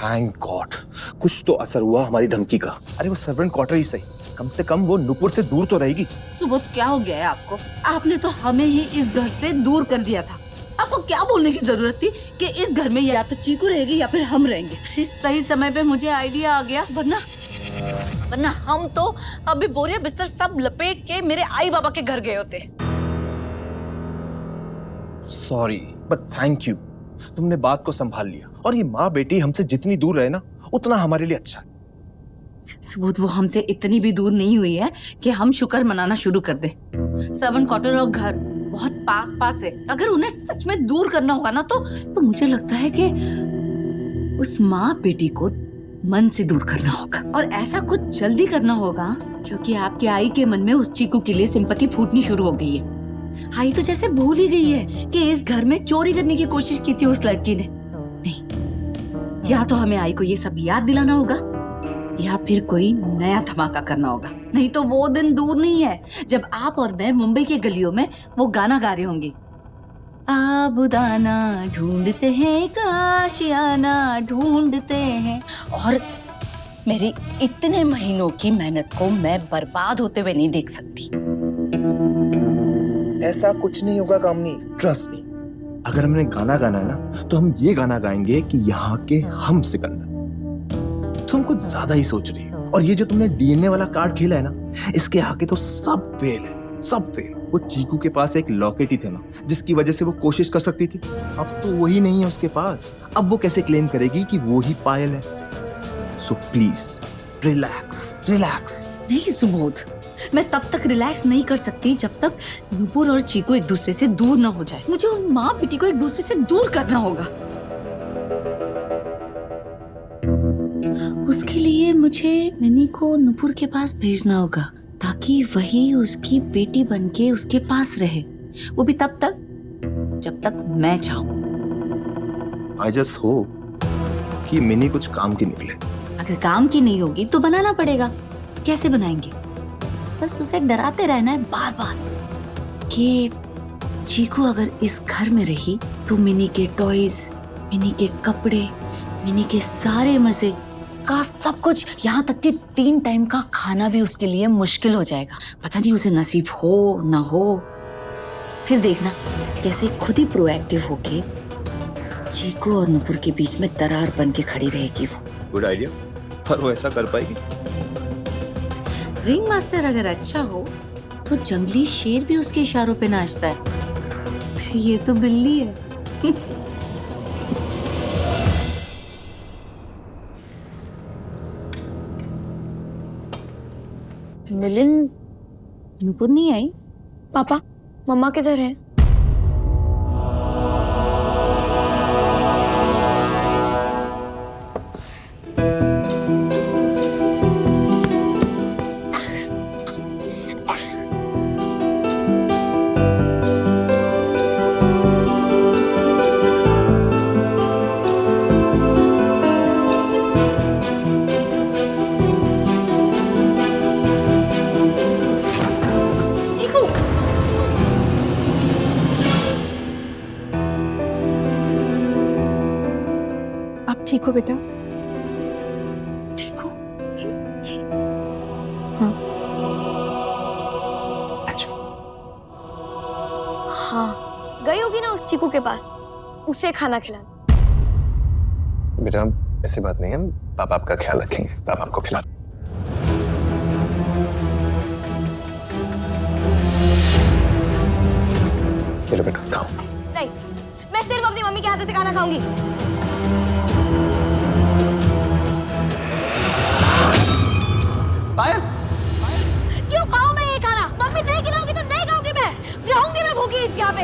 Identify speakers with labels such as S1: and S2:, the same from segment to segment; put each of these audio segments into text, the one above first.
S1: Thank God, कुछ तो असर हुआ हमारी धमकी का। अरे वो सर्वेंट क्वार्टर ही सही, कम से कम वो नुपुर से दूर तो रहेगी।
S2: सुबोध, क्या हो गया है आपको? आपने तो हमें ही इस घर से दूर कर दिया था। आपको क्या बोलने की जरूरत थी कि इस घर में या तो चीकू रहेगी या फिर हम रहेंगे। अरे सही समय पे मुझे आइडिया आ गया, वरना हम तो अभी बोरिया बिस्तर सब लपेट के मेरे आई बाबा के घर गए होते।
S1: सॉरी बट थैंक यू, तुमने बात को संभाल लिया। और ये माँ बेटी हमसे जितनी दूर रहे ना, उतना हमारे लिए अच्छा है।
S2: सुबोध, वो हमसे इतनी भी दूर नहीं हुई है कि हम शुक्र मनाना शुरू कर दें। सर्वेंट क्वार्टर और घर बहुत पास पास है। अगर उन्हें सच में दूर करना होगा ना तो मुझे लगता है कि उस माँ बेटी को मन से दूर करना होगा, और ऐसा कुछ जल्दी करना होगा क्योंकि आपके आई के मन में उस चीकू के लिए सिंपैथी फूटनी शुरू हो गई है। आई तो जैसे भूल ही गई है कि इस घर में चोरी करने की कोशिश की थी उस लड़की ने। नहीं, या तो हमें आई को ये सब याद दिलाना होगा या फिर कोई नया धमाका करना होगा। नहीं तो वो दिन दूर नहीं है जब आप और मैं मुंबई के गलियों में वो गाना गा रहे होंगे, आबुदाना ढूंढते हैं, काशियाना ढूंढते हैं। और मेरी इतने महीनों की मेहनत को मैं बर्बाद होते हुए नहीं देख सकती।
S1: ऐसा कुछ नहीं होगा कामनी, ट्रस्ट मी। अगर हमने गाना गाना है ना, तो हम ये गाना गाएंगे कि यहाँ के हम सिकंदर। तुम कुछ ज्यादा ही सोच रही हो। और ये जो तुमने डीएनए वाला कार्ड खेला है ना, इसके आगे तो सब फेल है, सब फेल। वो चीकू के पास एक लॉकेट ही थे ना, जिसकी वजह से वो कोशिश कर सकती थी। अब तो वही नहीं है उसके पास। अब वो कैसे क्लेम करेगी कि वो ही पायल है? So please relax, relax.
S2: नहीं सुबोध, मैं तब तक रिलैक्स नहीं कर सकती जब तक नुपुर और चीकू एक दूसरे से दूर ना हो जाए। मुझे उन माँ बेटी को एक दूसरे से दूर करना होगा। उसके लिए मुझे मिनी को नुपुर के पास भेजना होगा ताकि वही उसकी बेटी बनके उसके पास रहे, वो भी तब तक जब तक मैं चाहूं।
S1: आई जस्ट होप कि मिनी कुछ काम की निकले।
S2: अगर काम की नहीं होगी तो बनाना पड़ेगा। कैसे बनाएंगे? बस उसे डराते रहना है बार बार कि चीकू अगर इस घर में रही तो मिनी के टॉयज, मिनी के कपड़े, मिनी के सारे मजे का सब कुछ, यहाँ तक कि 3 टाइम का खाना भी उसके लिए मुश्किल हो जाएगा। पता नहीं उसे नसीब हो ना हो। फिर देखना कैसे खुद ही प्रोएक्टिव होके चीकू और नुपुर के बीच में दरार बन के खड़ी रहेगी वो।
S1: गुड आइडिया, पर वो ऐसा कर पाएगी?
S2: रिंग मास्टर अगर अच्छा हो तो जंगली शेर भी उसके इशारों पे नाचता है। ये तो बिल्ली है। मिलिंद, नुपुर नहीं आई?
S3: पापा, मम्मा किधर है?
S4: ठीक हो बेटा?
S2: ठीक हो?
S4: हाँ।
S1: अच्छा।
S3: हाँ, गई होगी ना उस चीकू के पास, उसे खाना खिलाना।
S5: बेटा ऐसी बात नहीं है, पापा आपका ख्याल रखेंगे, पापा आपको खिला। चलो बेटा खाओ।
S3: नहीं, मैं सिर्फ अपनी मम्मी के हाथों से खाना खाऊंगी।
S5: पायल,
S3: क्यों खाऊं मैं ये खाना? मम्मी नहीं खिलाऊंगी तो नहीं खाऊंगी मैं। रहूंगी मैं भूखी इस यहाँ पे।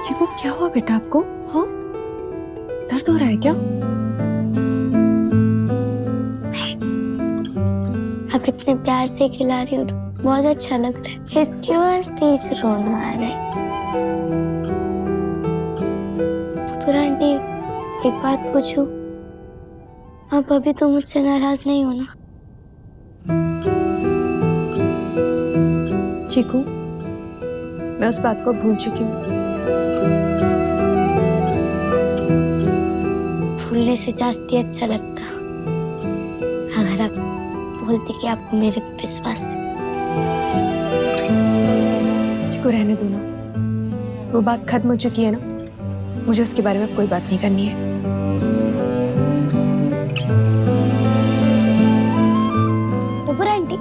S4: चीकू क्या हुआ बेटा आपको? हाँ, दर्द हो रहा है क्या?
S6: आप इतने प्यार से खिला रही हो तो बहुत अच्छा लग रहा है। इसके वास्ते से रोना आ रहा है। आंटी, एक बात पूछूं? आप अभी तो मुझसे नाराज नहीं हो ना?
S4: चीकू, मैं उस बात को भूल चुकी हूँ।
S6: भूलने से जास्ती अच्छा लगता अगर आप बोलते कि आपको मेरे पे विश्वास है।
S4: चिकू रहने दो ना, वो बात खत्म हो चुकी है ना, मुझे उसके बारे में कोई बात नहीं करनी है।
S6: नुपुर आंटी,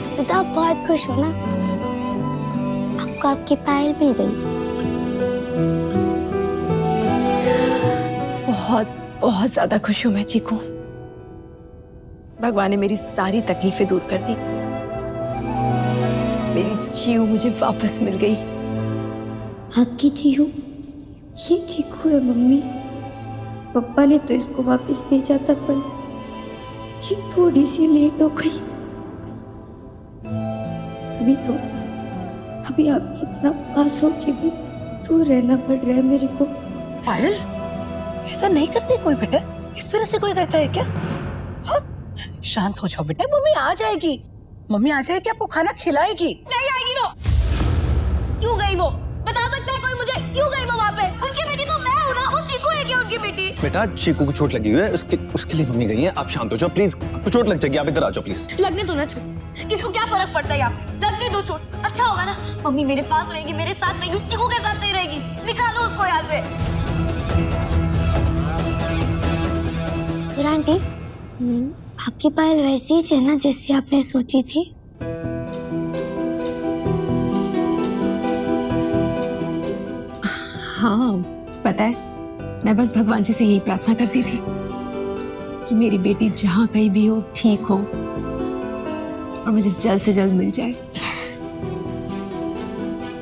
S6: अभी तो आप बहुत खुश हो ना, आपको आपकी पायल मिल गई।
S4: बहुत ज्यादा खुश हूँ मैं चीकू। भगवान ने मेरी सारी तकलीफें दूर कर दी। मेरी चीकू मुझे वापस मिल गई।
S6: आपकी चीहू, ये चीकू है मम्मी। पापा ने तो इसको वापस भेजा था पर ये थोड़ी सी लेट हो गई। अभी आप इतना पास हो के भी दूर रहना पड़ रहा है मेरे को।
S2: पायल, ऐसा नहीं करते कोई बेटा, इस तरह से कोई करता है क्या? हाँ, शांत हो जाओ बेटा, मम्मी आ जाएगी। मम्मी आ जाएगी, आपको खाना खिलाएगी।
S3: नहीं आएगी वो। क्यों गई वो? बता सकता है कोई मुझे क्यों गई वो वहाँ पे? उनकी बेटी तो मैं हूँ ना, वो चीकू है क्या उनकी बेटी?
S5: बेटा चीकू को चोट लगी हुई है, उसके लिए मम्मी गई है। आप शांत हो जाओ प्लीज, आपको चोट लग जाएगी, आप इधर आ जाओ प्लीज।
S3: लगने दो ना चोट, किसको क्या फर्क पड़ता है यहाँ पे? लगने दो चोट, अच्छा होगा ना। मम्मी मेरे पास रहेगी, मेरे साथ रहेगी, उस चीकू के साथ नहीं रहेगी। निकालो उसको यहाँ से।
S6: आंटी, आपकी पायल वैसी ही है ना जैसी आपने सोची थी?
S4: हाँ, पता है, मैं बस भगवान जी से यही प्रार्थना करती थी कि मेरी बेटी जहाँ कहीं भी हो ठीक हो और मुझे जल्द से जल्द मिल जाए।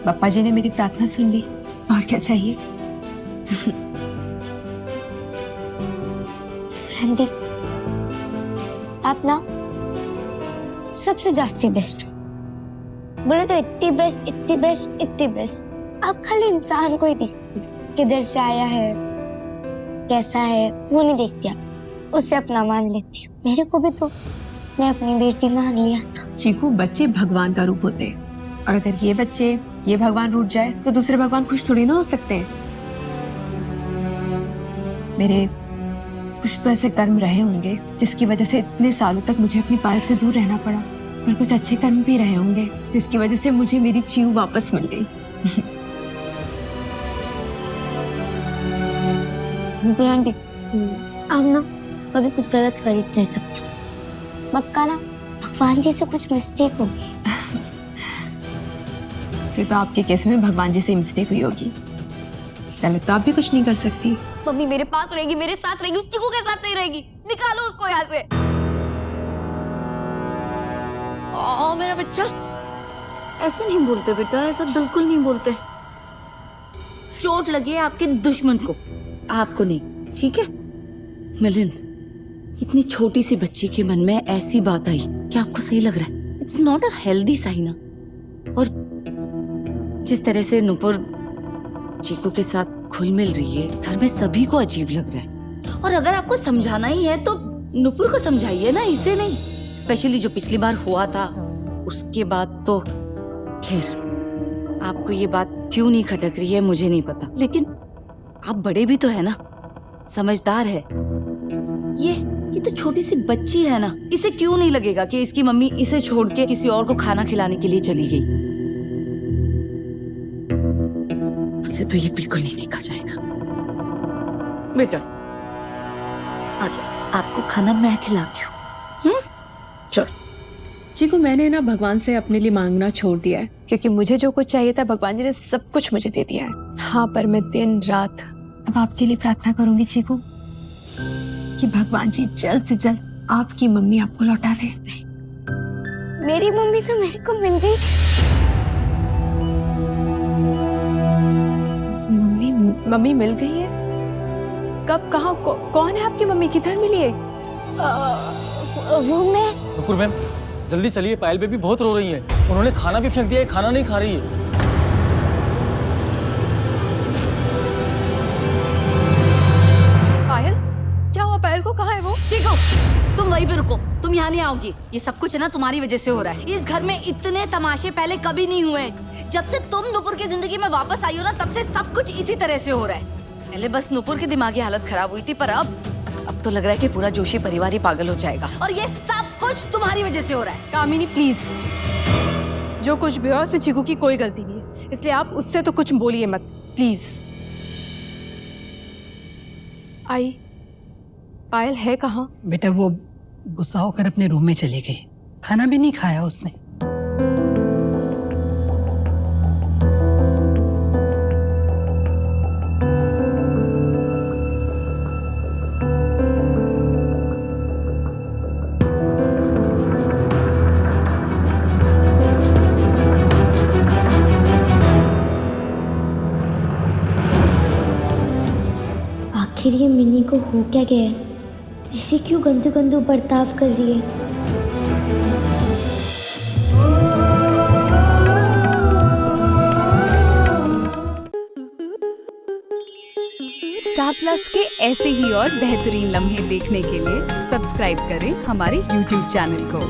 S4: पापा जी ने मेरी प्रार्थना सुन ली, और क्या चाहिए।
S6: आंटी, आप ना सबसे जास्ती बेस्ट हो। बोले तो इतनी बेस्ट, इतनी बेस्ट, इतनी बेस्ट। आप खाली इंसान को ही देखती हो, किधर से आया है, कैसा है, वो नहीं देखती आप, उससे अपना मान लेती हूँ। मेरे को भी तो मैं अपनी बेटी मान लिया था।
S4: चीकू, बच्चे भगवान का रूप होते हैं, और अगर ये भगवान रूठ जाए तो दूसरे भगवान खुश थोड़ी ना हो सकते हैं। मेरे कुछ तो ऐसे कर्म रहे होंगे जिसकी वजह से इतने सालों तक मुझे अपनी पायल से दूर रहना पड़ा, और कुछ अच्छे कर्म भी रहे होंगे जिसकी वजह से मुझे मेरी चीऊ वापस मिल गई।
S6: आंटी, आप ना कभी कुछ गलत कर ही नहीं सकते। पक्का ना भगवान जी से कुछ मिस्टेक होगी।
S4: फिर तो आपके केस में भगवान जी से मिस्टेक हुई होगी। गलत तो आप भी कुछ नहीं कर सकती।
S3: मम्मी मेरे पास रहेगी, मेरे साथ रहेगी, उस चीकू के साथ नहीं रहेगी। निकालो उसको यहाँ से।
S2: मेरा बच्चा, ऐसे नहीं बोलते बेटा, ऐसा बिल्कुल नहीं बोलते। चोट लगी है आपके दुश्मन को, आपको नहीं, ठीक है? मिलिंद, इतनी छोटी सी बच्ची के मन में ऐसी बात आई कि आपको सही लग रहा है? It's not a healthy sign. और जिस तरह से नुपुर चीकू के साथ घुल मिल रही है, घर में सभी को अजीब लग रहा है। और अगर आपको समझाना ही है तो नुपुर को समझाइए ना, इसे नहीं। स्पेशली जो पिछली बार हुआ था उसके बाद तो खैर, आपको ये बात क्यों नहीं खटक रही है मुझे नहीं पता, लेकिन आप बड़े भी तो है ना, समझदार है। ये तो छोटी सी बच्ची है ना, इसे क्यों नहीं लगेगा कि इसकी मम्मी इसे छोड़ के किसी और को खाना खिलाने के लिए चली गई? उससे तो ये बिल्कुल नहीं देखा जाएगा। बेटा आपको खाना मैं खिलाती हूँ। चलो।
S4: चीकू, मैंने ना भगवान से अपने लिए मांगना छोड़ दिया है, क्योंकि मुझे जो कुछ चाहिए था भगवान जी ने सब कुछ मुझे दे दिया है। हाँ, पर मैं दिन रात अब आपके लिए प्रार्थना करूंगी चीकू, कि भगवान जी जल्द से जल्द आपकी मम्मी आपको लौटा दे।
S6: मेरी मम्मी तो मेरे को मिल गई।
S4: मम्मी मिल गई है? कब, कहाँ, कौन है आपकी मम्मी? किधर मिली है?
S6: वो मैं।
S7: नुपुर मैम, जल्दी चलिए, पायल बेबी बहुत रो रही है। उन्होंने खाना भी फेंक दिया है, खाना नहीं खा रही है।
S4: पायल? क्या हुआ पायल को? कहाँ है वो?
S2: चीकू, तुम वहीं पे रुको। तुम यहाँ नहीं आओगी। ये सब कुछ है ना तुम्हारी वजह से हो रहा है। इस घर में इतने तमाशे पहले कभी नहीं हुए। जब से तुम नुपुर की जिंदगी में वापस आई हो ना, तब से सब कुछ इसी तरह से हो रहा है। पहले बस नुपुर की दिमागी हालत खराब हुई थी, पर अब तो लग रहा है कि पूरा जोशी परिवार ही पागल हो जाएगा। और ये सब कुछ तुम्हारी वजह से हो रहा है।
S4: कामिनी प्लीज, जो कुछ भी हुआ उसमें चीकू की कोई गलती नहीं है, इसलिए आप उससे तो कुछ बोलिए मत प्लीज। आई, पायल है कहाँ?
S8: बेटा वो गुस्सा होकर अपने रूम में चली गई, खाना भी नहीं खाया उसने।
S6: आखिर ये मिनी को हो क्या गया है? ऐसे क्यों गंदू गंदू बर्ताव कर रही है?
S9: स्टार प्लस के ऐसे ही और बेहतरीन लम्हे देखने के लिए सब्सक्राइब करें हमारे YouTube चैनल को।